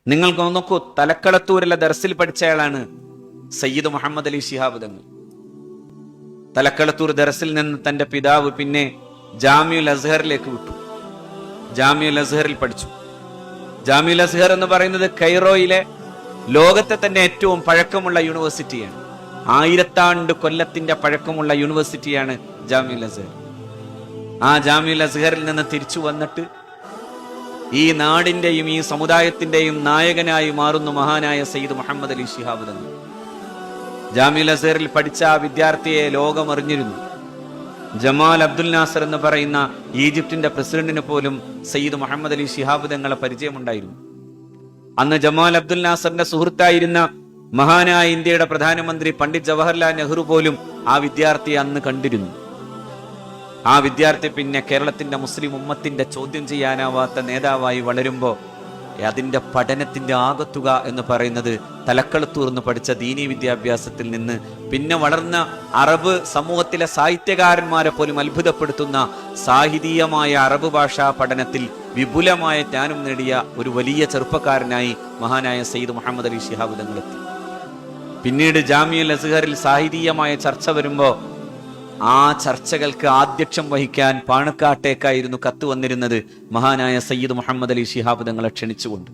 നിങ്ങൾക്ക് നോക്കൂ, തലക്കളത്തൂരിലെ ദർസിൽ പഠിച്ചയാളാണ് സയ്യിദ് മുഹമ്മദ് അലി ശിഹാബ് തങ്ങൾ. തലക്കളത്തൂർ ദർസിൽ നിന്ന് തന്റെ പിതാവ് പിന്നെ ജാമിഉൽ അസ്ഹറിലേക്ക് വിട്ടു. ജാമിഉൽ അസ്ഹറിൽ പഠിച്ചു. ജാമിഉൽ അസ്ഹർ എന്ന് പറയുന്നത് കൈറോയിലെ ലോകത്തെ തന്നെ ഏറ്റവും പഴക്കമുള്ള യൂണിവേഴ്സിറ്റിയാണ്. 1000 ആണ്ട് കൊല്ലത്തിന്റെ പഴക്കമുള്ള യൂണിവേഴ്സിറ്റിയാണ് ജാമിഉൽ അസ്ഹർ. ആ ജാമിഉൽ അസ്ഹറിൽ നിന്ന് തിരിച്ചു വന്നിട്ട് ഈ നാടിന്റെയും ഈ സമുദായത്തിന്റെയും നായകനായി മാറുന്ന മഹാനായ സയ്യിദ് മുഹമ്മദ് അലി ശിഹാബ് തങ്ങൾ. ജാമിഉൽ അസ്ഹറിൽ പഠിച്ച ആ വിദ്യാർത്ഥിയെ ലോകം അറിഞ്ഞിരുന്നു. ജമാൽ അബ്ദുൽ നാസർ എന്ന് പറയുന്ന ഈജിപ്തിന്റെ പ്രസിഡന്റിന് പോലും സയ്യിദ് മുഹമ്മദ് അലി ശിഹാബ് തങ്ങളെ പരിചയമുണ്ടായിരുന്നു. അന്ന് ജമാൽ അബ്ദുൽ നാസറിന്റെ സുഹൃത്തായിരുന്ന മഹാനായ ഇന്ത്യയുടെ പ്രധാനമന്ത്രി പണ്ഡിറ്റ് ജവഹർലാൽ നെഹ്റു പോലും ആ വിദ്യാർത്ഥിയെ അന്ന് കണ്ടിരുന്നു. ആ വിദ്യാർത്ഥി പിന്നെ കേരളത്തിന്റെ മുസ്ലിം ഉമ്മത്തിന്റെ ചോദ്യം ചെയ്യാനാവാത്ത നേതാവായി വളരുമ്പോ അതിന്റെ പഠനത്തിന്റെ ആകത്തുക എന്ന് പറയുന്നത് തലക്കളത്തൂർന്ന് പഠിച്ച ദീനീ വിദ്യാഭ്യാസത്തിൽ നിന്ന് പിന്നെ വളർന്ന അറബ് സമൂഹത്തിലെ സാഹിത്യകാരന്മാരെ പോലും അത്ഭുതപ്പെടുത്തുന്ന സാഹിതീയമായ അറബ് ഭാഷാ പഠനത്തിൽ വിപുലമായ ജ്ഞാനം നേടിയ ഒരു വലിയ ചെറുപ്പക്കാരനായി മഹാനായ സയ്യിദ് മുഹമ്മദ് അലി ശിഹാബ് തങ്ങളെത്തി. പിന്നീട് ജാമിഉൽ അസ്ഹറിൽ സാഹിതീയമായ ചർച്ച വരുമ്പോ ആ ചർച്ചകൾക്ക് ആധ്യക്ഷം വഹിക്കാൻ പാണക്കാട്ടേക്കായിരുന്നു കത്ത് വന്നിരുന്നത് മഹാനായ സയ്യിദ് മുഹമ്മദ് അലി ശിഹാബ് തങ്ങളെ ക്ഷണിച്ചുകൊണ്ട്.